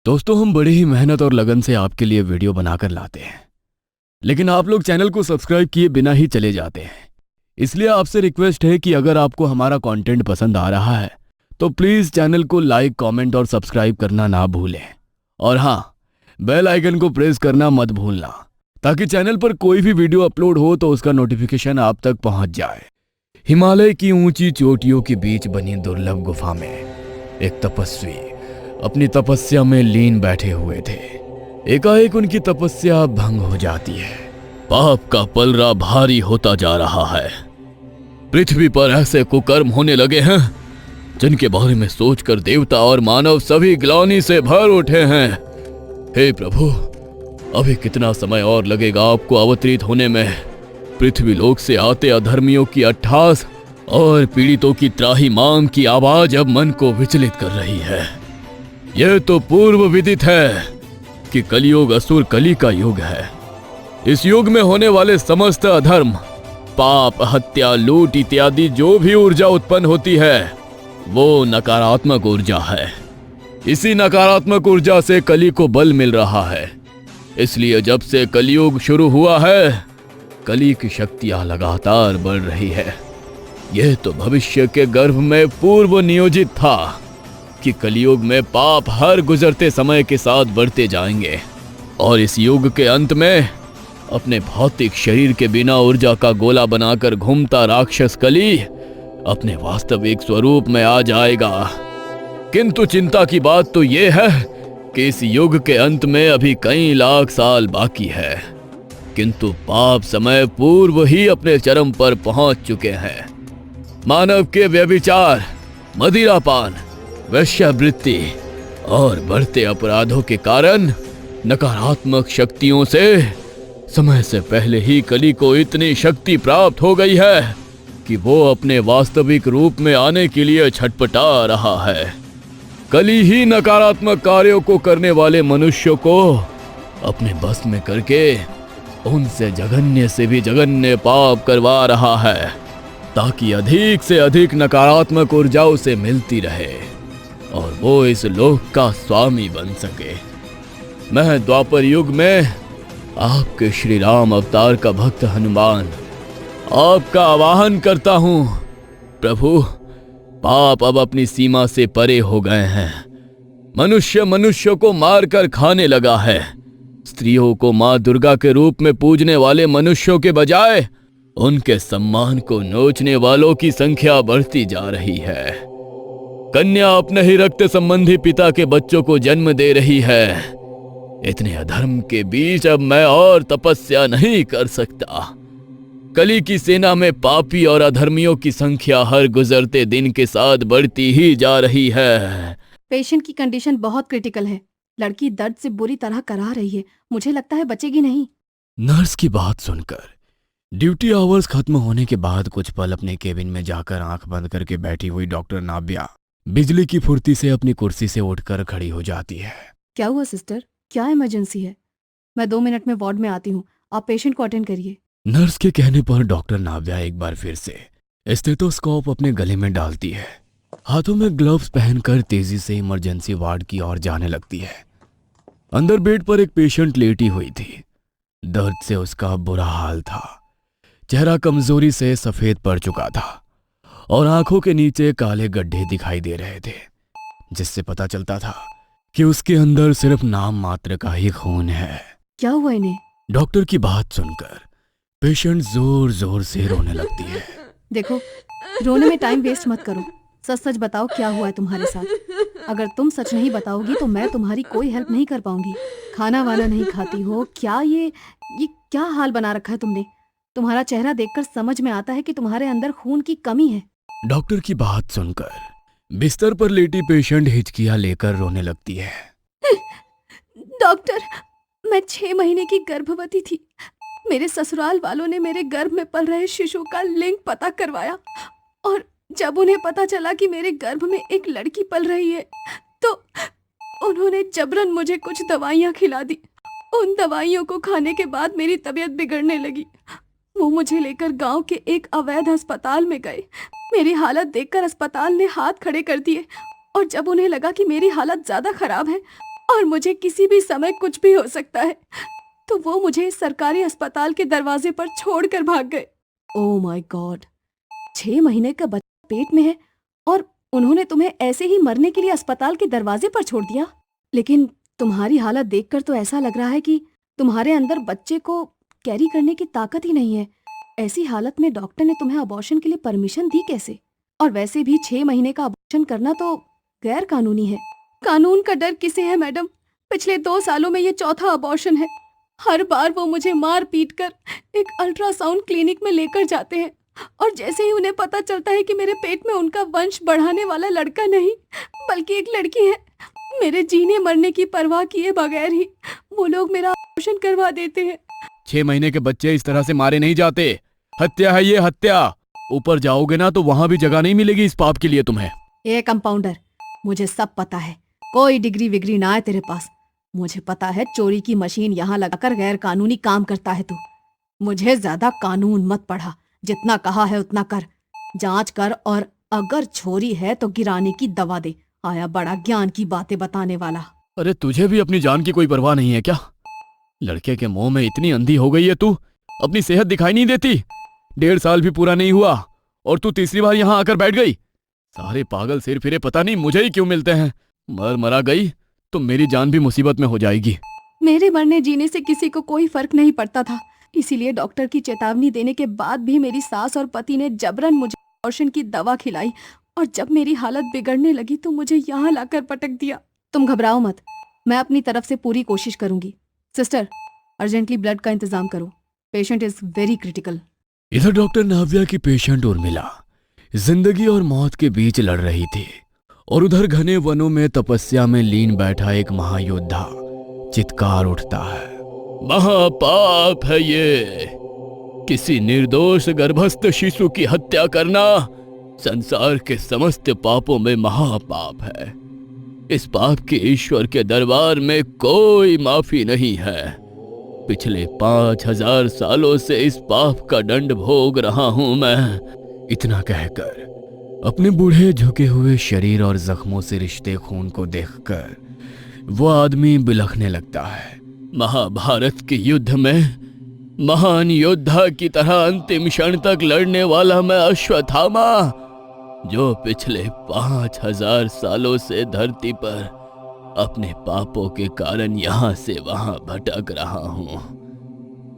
दोस्तों, हम बड़ी ही मेहनत और लगन से आपके लिए वीडियो बनाकर लाते हैं, लेकिन आप लोग चैनल को सब्सक्राइब किए बिना ही चले जाते हैं। इसलिए आपसे रिक्वेस्ट है कि अगर आपको हमारा कंटेंट पसंद आ रहा है तो प्लीज़ चैनल को लाइक, कमेंट और सब्सक्राइब करना ना भूलें। और हाँ, बेल आइकन को प्रेस करना मत भूलना, ताकि चैनल पर कोई भी वीडियो अपलोड हो तो उसका नोटिफिकेशन आप तक पहुंच जाए। हिमालय की ऊंची चोटियों के बीच बनी दुर्लभ गुफा में एक तपस्वी अपनी तपस्या में लीन बैठे हुए थे। एकाएक उनकी तपस्या भंग हो जाती है। पाप का पलड़ा भारी होता जा रहा है। पृथ्वी पर ऐसे कुकर्म होने लगे हैं जिनके बारे में सोचकर देवता और मानव सभी ग्लानि से भर उठे हैं। हे प्रभु, अभी कितना समय और लगेगा आपको अवतरित होने में? पृथ्वी लोक से आते अधर्मियों की अट्ठास और पीड़ितों की त्राही मांग की आवाज अब मन को विचलित कर रही है। यह तो पूर्व विदित है कि कलयुग असुर कली का युग है। इस युग में होने वाले समस्त अधर्म, पाप, हत्या, लूट इत्यादि जो भी ऊर्जा उत्पन्न होती है वो नकारात्मक ऊर्जा है। इसी नकारात्मक ऊर्जा से कली को बल मिल रहा है। इसलिए जब से कलयुग शुरू हुआ है, कली की शक्तियां लगातार बढ़ रही है। यह तो भविष्य के गर्भ में पूर्व नियोजित था कि कलयुग में पाप हर गुजरते समय के साथ बढ़ते जाएंगे और इस युग के अंत में अपने भौतिक शरीर के बिना ऊर्जा का गोला बनाकर घूमता राक्षस कली अपने वास्तविक स्वरूप में आ जाएगा। किंतु चिंता की बात तो यह है कि इस युग के अंत में अभी कई लाख साल बाकी है, किंतु पाप समय पूर्व ही अपने चरम पर पहुंच चुके हैं। मानव के व्यभिचार, मदिरापान, वेश्यावृत्ति और बढ़ते अपराधों के कारण नकारात्मक शक्तियों से समय से पहले ही कली को इतनी शक्ति प्राप्त हो गई है कि वो अपने वास्तविक रूप में आने के लिए छटपटा रहा है। कली ही नकारात्मक कार्यों को करने वाले मनुष्यों को अपने बस में करके उनसे जघन्य से भी जघन्य पाप करवा रहा है, ताकि अधिक से अधिक नकारात्मक ऊर्जा उसे मिलती रहे और वो इस लोक का स्वामी बन सके। मैं द्वापर युग में आपके श्री राम अवतार का भक्त हनुमान आपका आवाहन करता हूँ। प्रभु, पाप अब अपनी सीमा से परे हो गए हैं। मनुष्य को मारकर खाने लगा है। स्त्रियों को मां दुर्गा के रूप में पूजने वाले मनुष्यों के बजाय उनके सम्मान को नोचने वालों की संख्या बढ़ती जा रही है। कन्या अपने ही रक्त संबंधी पिता के बच्चों को जन्म दे रही है। इतने अधर्म के बीच अब मैं और तपस्या नहीं कर सकता। कली की सेना में पापी और अधर्मियों की संख्या हर गुजरते दिन के साथ बढ़ती ही जा रही है। पेशेंट की कंडीशन बहुत क्रिटिकल है। लड़की दर्द से बुरी तरह करा रही है। मुझे लगता है बचेगी नहीं। नर्स की बात सुनकर ड्यूटी आवर्स खत्म होने के बाद कुछ पल अपने केबिन में जाकर आंख बंद करके बैठी हुई डॉक्टर नाव्या बिजली की फुर्ती से अपनी कुर्सी से उठकर खड़ी हो जाती है। क्या हुआ सिस्टर? क्या इमरजेंसी है? मैं 2 मिनट में वार्ड में आती हूँ। आप पेशेंट को अटेंड करिए। नर्स के कहने पर डॉक्टर नाव्या एक बार फिर से स्टेथोस्कोप अपने गले में डालती है। हाथों में ग्लव्स पहनकर तेजी से इमरजेंसी वार्ड की ओर जाने लगती है। अंदर बेड पर एक पेशेंट लेटी हुई थी। दर्द से उसका बुरा हाल था। चेहरा कमजोरी से सफेद पड़ चुका था और आंखों के नीचे काले गड्ढे दिखाई दे रहे थे, जिससे पता चलता था कि उसके अंदर सिर्फ नाम मात्र का ही खून है। क्या हुआ इन्हें? डॉक्टर की बात सुनकर पेशेंट जोर जोर से रोने लगती है। देखो, रोने में टाइम वेस्ट मत करो। सच सच बताओ, क्या हुआ है तुम्हारे साथ? अगर तुम सच नहीं बताओगी तो मैं तुम्हारी कोई हेल्प नहीं कर पाऊंगी। खाना वाना नहीं खाती हो क्या? ये क्या हाल बना रखा है तुमने? तुम्हारा चेहरा देखकर समझ में आता है कि तुम्हारे अंदर खून की कमी है। डॉक्टर की बात सुनकर बिस्तर पर लेटी पेशेंट हिचकियां लेकर रोने लगती है। डॉक्टर, मैं 6 महीने की गर्भवती थी। मेरे ससुराल वालों ने मेरे गर्भ में पल रहे शिशु का लिंग पता करवाया और जब उन्हें पता चला कि मेरे गर्भ में एक लड़की पल रही है तो उन्होंने जबरन मुझे कुछ दवाइयाँ खिला दी। उन दवाइयों को खाने के बाद मेरी तबीयत बिगड़ने लगी। वो मुझे लेकर गांव के एक अवैध अस्पताल में गए। मेरी हालत देखकर अस्पताल ने हाथ खड़े कर दिए और जब उन्हें लगा कि मेरी हालत ज्यादा खराब है और मुझे किसी भी समय कुछ भी हो सकता है, तो वो मुझे इस सरकारी अस्पताल के दरवाजे पर छोड़कर भाग गए। ओह माय गॉड, 6 महीने का बच्चा पेट में है और उन्होंने तुम्हें ऐसे ही मरने के लिए अस्पताल के दरवाजे पर छोड़ दिया। लेकिन तुम्हारी हालत देखकर तो ऐसा लग रहा है कि तुम्हारे अंदर बच्चे को कैरी करने की ताकत ही नहीं है। ऐसी हालत में डॉक्टर ने तुम्हें अबॉर्शन के लिए परमिशन दी कैसे? और वैसे भी 6 महीने का अबॉर्शन करना तो गैर कानूनी है। कानून का डर किसे है मैडम? पिछले 2 सालों में ये चौथा अबॉर्शन है। हर बार वो मुझे मार पीट कर एक अल्ट्रासाउंड क्लिनिक में लेकर जाते हैं और जैसे ही उन्हें पता चलता है कि मेरे पेट में उनका वंश बढ़ाने वाला लड़का नहीं बल्कि एक लड़की है, मेरे जीने मरने की परवाह किए बगैर ही वो लोग मेरा ऑपरेशन करवा देते हैं। 6 महीने के बच्चे इस तरह से मारे नहीं जाते। हत्या है ये, हत्या। ऊपर जाओगे ना तो वहां भी जगह नहीं मिलेगी इस पाप के लिए तुम्हें। ए कंपाउंडर, मुझे सब पता है। कोई डिग्री विग्री ना है तेरे पास। मुझे पता है चोरी की मशीन यहाँ लगाकर गैर कानूनी काम करता है तू। मुझे ज्यादा कानून मत पढ़ा, जितना कहा है उतना कर। जांच कर और अगर छोरी है तो गिराने की दवा दे। आया बड़ा ज्ञान की बातें बताने वाला। अरे तुझे भी अपनी जान की कोई परवाह नहीं है क्या? लड़के के मुंह में इतनी अंधी हो गई है तू, अपनी सेहत दिखाई नहीं देती। 1.5 साल भी पूरा नहीं हुआ और तू तीसरी बार यहाँ आकर बैठ गई। सारे पागल सिर फिरे पता नहीं मुझे ही क्यों मिलते हैं। मरा गई तो मेरी जान भी मुसीबत में हो जाएगी। मेरे मरने जीने से किसी को कोई फर्क नहीं पड़ता था, इसीलिए डॉक्टर की चेतावनी देने के बाद भी मेरी सास और पति ने जबरन मुझे अबॉर्शन की दवा खिलाई और जब मेरी हालत बिगड़ने लगी तो मुझे यहाँ लाकर पटक दिया। तुम घबराओ मत, मैं अपनी तरफ से पूरी कोशिश करूंगी। सिस्टर, अर्जेंटली ब्लड का इंतजाम करो। Patient is very critical. इधर डॉक्टर नाव्या की पेशेंट उर्मिला जिंदगी और मौत के बीच लड़ रही थी और उधर घने वनों में तपस्या में लीन बैठा एक महायोद्धा चित्कार उठता है, महापाप है ये। किसी निर्दोष गर्भस्थ शिशु की हत्या करना संसार के समस्त पापों में महापाप है। इस पाप के ईश्वर के दरबार में कोई माफी नहीं है। पिछले 5000 सालों से इस पाप का दंड भोग रहा हूं मैं। इतना कहकर अपने बूढ़े झुके हुए शरीर और जख्मों से रिश्ते खून को देखकर वो आदमी बिलखने लगता है। महाभारत के युद्ध में महान योद्धा की तरह अंतिम क्षण तक लड़ने वाला मैं अश्वत्थामा, जो पिछले 5000 सालों से धरती पर अपने पापों के कारण यहाँ से वहां भटक रहा हूँ।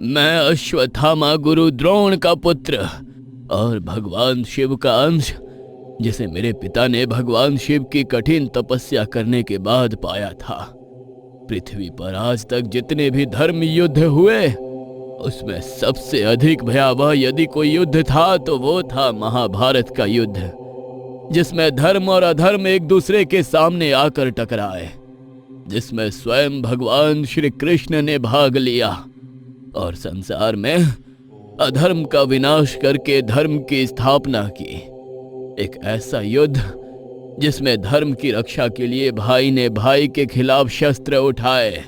मैं अश्वत्थामा गुरु द्रोण का पुत्र और भगवान शिव का अंश, जिसे मेरे पिता ने भगवान शिव की कठिन तपस्या करने के बाद पाया था। पृथ्वी पर आज तक जितने भी धर्म युद्ध हुए उसमें सबसे अधिक भयावह यदि कोई युद्ध था तो वो था महाभारत का युद्ध, जिसमें धर्म और अधर्म एक दूसरे के सामने आकर टकराए, जिसमें स्वयं भगवान श्री कृष्ण ने भाग लिया और संसार में अधर्म का विनाश करके धर्म की स्थापना की। एक ऐसा युद्ध जिसमें धर्म की रक्षा के लिए भाई ने भाई के खिलाफ शस्त्र उठाए,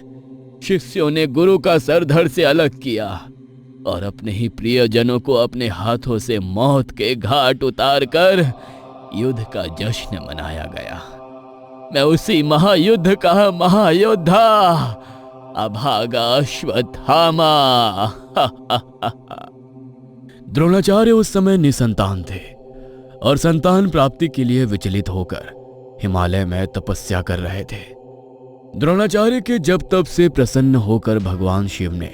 शिष्यों ने गुरु का सर धड़ से अलग किया और अपने ही प्रियजनों को अपने हाथों से मौत के घाट उतारकर युद्ध का जश्न मनाया गया। मैं उसी महायुद्ध का महायोद्धा अभागा अश्वत्थामा। द्रोणाचार्य उस समय निसंतान थे और संतान प्राप्ति के लिए विचलित होकर हिमालय में तपस्या कर रहे थे। द्रोणाचार्य के जब तब से प्रसन्न होकर भगवान शिव ने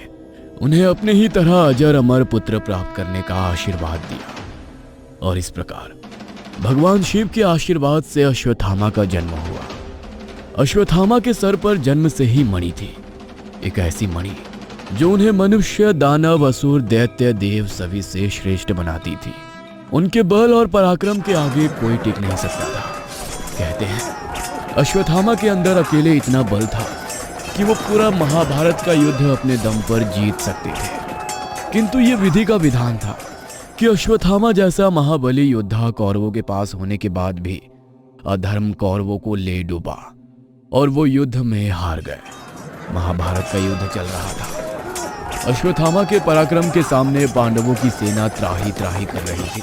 उन्हें अपने ही तरह अजर अमर पुत्र प्राप्त करने का आशीर्वाद दिया और इस प्रकार भगवान शिव के आशीर्वाद से अश्वत्थामा का जन्म हुआ। अश्वत्थामा के सर पर जन्म से ही मणि थी, एक ऐसी मणि जो उन्हें मनुष्य, दानव, असुर, दैत्य, देव सभी से श्रेष्ठ बनाती थी। उनके बल और पराक्रम के आगे कोई टिक नहीं सकता था। कहते हैं अश्वत्थामा के अंदर अकेले इतना बल था कि वो पूरा महाभारत का युद्ध अपने दम पर जीत सकते थे, किंतु ये विधि का विधान था कि अश्वत्थामा जैसा महाबली योद्धा कौरवों के पास होने के बाद भी अधर्म कौरवों को ले डूबा और वो युद्ध में हार गए। महाभारत का युद्ध चल रहा था। अश्वत्थामा के पराक्रम के सामने पांडवों की सेना त्राही त्राही कर रही थी।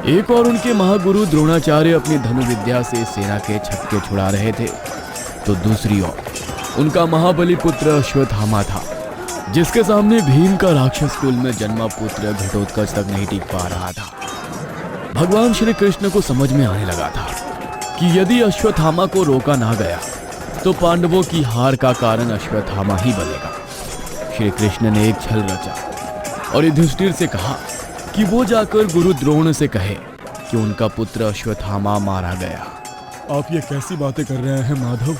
एक और उनके महागुरु द्रोणाचार्य अपनी धनुर्विद्या से सेना के छक्के छुड़ा रहे थे, तो दूसरी ओर उनका महाबली पुत्र अश्वत्थामा था, जिसके सामने भीम का राक्षस कुल में जन्मा पुत्र घटोत्कच तक नहीं टिक पा रहा था। भगवान श्री कृष्ण को समझ में आने लगा था कि यदि अश्वत्थामा को रोका ना गया तो पांडवों की हार का कारण अश्वत्थामा ही बनेगा। श्री कृष्ण ने एक छल रचा और युधिष्ठिर से कहा कि वो जाकर गुरु द्रोण से कहे कि उनका पुत्र अश्वत्थामा मारा गया। आप ये कैसी बातें कर रहे हैं माधव?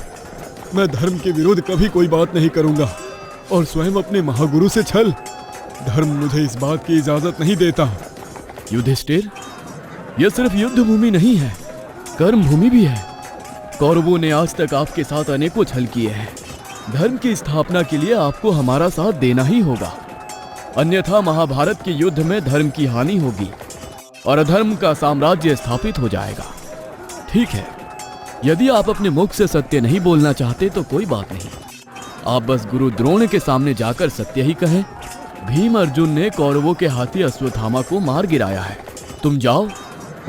मैं धर्म के विरुद्ध कभी कोई बात नहीं करूंगा और स्वयं अपने महागुरु से छल। धर्म मुझे इस बात की इजाजत नहीं देता। युधिष्ठिर, यह सिर्फ युद्ध भूमि नहीं है, कर्म भूमि भी है। कौरवों ने आज तक आपके साथ अनेकों छल किए हैं। धर्म की स्थापना के लिए आपको हमारा साथ देना ही होगा, अन्यथा महाभारत के युद्ध में धर्म की हानि होगी और अधर्म का साम्राज्य स्थापित हो जाएगा। ठीक है, यदि आप अपने मुख से सत्य नहीं बोलना चाहते तो कोई बात नहीं, आप बस गुरु द्रोण के सामने जाकर सत्य ही कहें। भीम अर्जुन ने कौरवों के हाथी अश्वत्थामा को मार गिराया है। तुम जाओ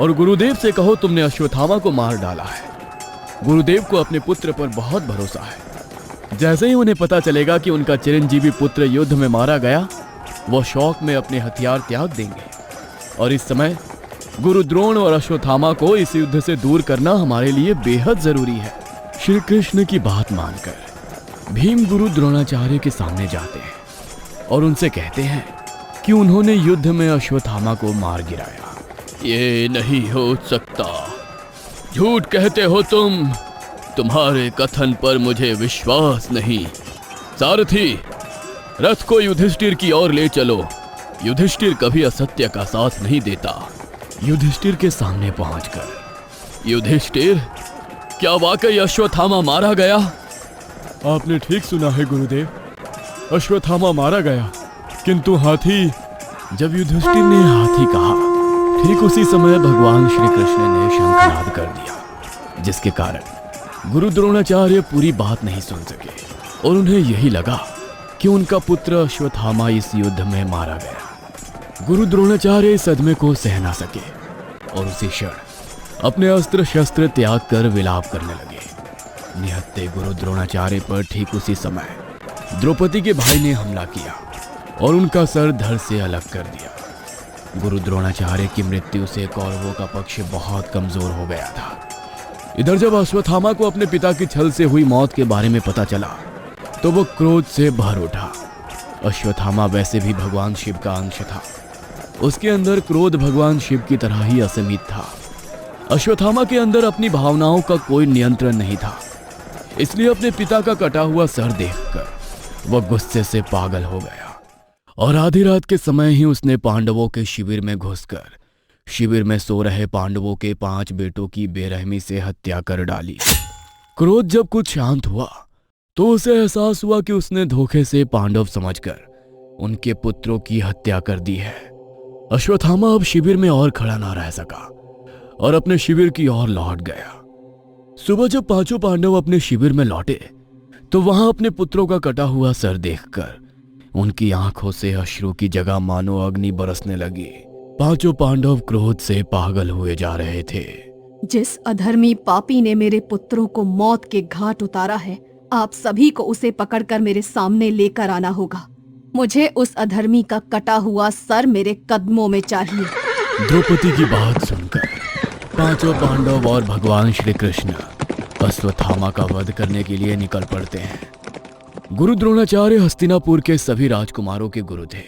और गुरुदेव से कहो तुमने अश्वत्थामा को मार डाला है। गुरुदेव को अपने पुत्र पर बहुत भरोसा है। जैसे ही उन्हें पता चलेगा कि उनका चिरंजीवी पुत्र युद्ध में मारा गया, वो शौक में अपने हथियार त्याग देंगे। और इस समय गुरु द्रोण और अश्वत्थामा को इस युद्ध से दूर करना हमारे लिए बेहद जरूरी है। श्री कृष्ण की बात मानकर भीम गुरु द्रोणाचार्य के सामने जाते हैं और उनसे कहते हैं कि उन्होंने युद्ध में अश्वत्थामा को मार गिराया। ये नहीं हो सकता, झूठ कहते हो तुम, तुम्हारे कथन पर मुझे विश्वास नहीं। सारथी, रथ को युधिष्ठिर की ओर ले चलो। युधिष्ठिर कभी असत्य का साथ नहीं देता। युधिष्ठिर के सामने पहुंचकर, युधिष्ठिर, क्या वाकई अश्वत्थामा मारा गया? आपने ठीक सुना है गुरुदेव, अश्वत्थामा मारा गया, किंतु हाथी। जब युधिष्ठिर ने हाथी कहा, ठीक उसी समय भगवान श्री कृष्ण ने शंखनाद कर दिया, जिसके कारण गुरु द्रोणाचार्य पूरी बात नहीं सुन सके और उन्हें यही लगा कि उनका पुत्र अश्वत्थामा इस युद्ध में मारा गया। गुरु द्रोणाचार्य इस सदमे को सह ना सके और उसी क्षण अपने अस्त्र शस्त्र त्याग कर विलाप करने लगे। निहत्थे गुरु द्रोणाचार्य पर ठीक उसी समय द्रौपदी के भाई ने हमला किया और उनका सर धड़ से अलग कर दिया। गुरु द्रोणाचार्य की मृत्यु से कौरवों का पक्ष बहुत कमजोर हो गया था। इधर जब अश्वत्थामा को अपने पिता की छल से हुई मौत के बारे में पता चला तो वो क्रोध से भर उठा। अश्वत्थामा वैसे भी भगवान शिव का अंश था, उसके अंदर क्रोध भगवान शिव की तरह ही असीमित था। अश्वत्थामा के अंदर अपनी भावनाओं का कोई नियंत्रण नहीं था, इसलिए अपने पिता का कटा हुआ सर देखकर वह गुस्से से पागल हो गया और आधी रात के समय ही उसने पांडवों के शिविर में घुसकर शिविर में सो रहे पांडवों के 5 बेटों की बेरहमी से हत्या कर डाली। क्रोध जब कुछ शांत हुआ तो उसे एहसास हुआ कि उसने धोखे से पांडव समझकर उनके पुत्रों की हत्या कर दी है। अश्वत्थामा अब शिविर में और खड़ा ना रह सका और अपने शिविर की ओर लौट गया। सुबह जब 5 पांडव अपने शिविर में लौटे तो वहां अपने पुत्रों का कटा हुआ सर देखकर उनकी आंखों से अश्रु की जगह मानो अग्नि बरसने लगी। 5 पांडव क्रोध से पागल हुए जा रहे थे। जिस अधर्मी पापी ने मेरे पुत्रों को मौत के घाट उतारा है, आप सभी को उसे पकड़कर मेरे सामने लेकर आना होगा। मुझे उस अधर्मी का कटा हुआ सर मेरे कदमों में चाहिए। द्रौपदी की बात सुनकर 5 पांडव और भगवान श्री कृष्ण अश्वत्थामा का वध करने के लिए निकल पड़ते हैं। गुरु द्रोणाचार्य हस्तिनापुर के सभी राजकुमारों के गुरु थे।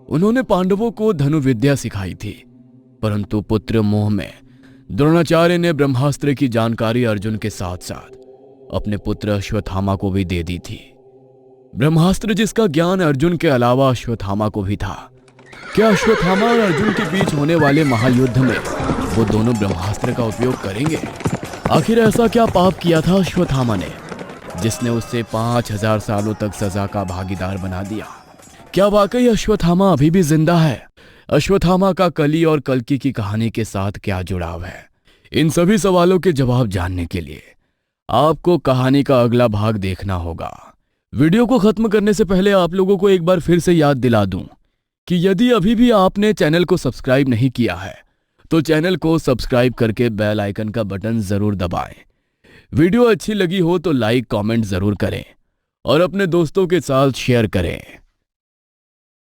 उन्होंने पांडवों को धनुर्विद्या सिखाई थी, परंतु पुत्र मोह में द्रोणाचार्य ने ब्रह्मास्त्र की जानकारी अर्जुन के साथ साथ अपने पुत्र अश्वत्थामा को भी दे दी थी। ब्रह्मास्त्र जिसका ज्ञान अर्जुन के अलावा अश्वत्थामा को भी था। क्या अश्वत्थामा और अर्जुन के बीच होने वाले महायुद्ध में वो दोनों ब्रह्मास्त्र का उपयोग करेंगे? आखिर ऐसा क्या पाप किया था अश्वत्थामा ने जिसने उससे 5000 सालों तक सजा का भागीदार बना दिया? क्या वाकई अश्वत्थामा अभी भी जिंदा है? अश्वत्थामा का कली और कल्की की कहानी के साथ क्या जुड़ाव है? इन सभी सवालों के जवाब जानने के लिए आपको कहानी का अगला भाग देखना होगा। वीडियो को खत्म करने से पहले आप लोगों को एक बार फिर से याद दिला दूं कि यदि अभी भी आपने चैनल को सब्सक्राइब नहीं किया है तो चैनल को सब्सक्राइब करके बेल आइकन का बटन जरूर दबाएं। वीडियो अच्छी लगी हो तो लाइक कमेंट जरूर करें और अपने दोस्तों के साथ शेयर करें।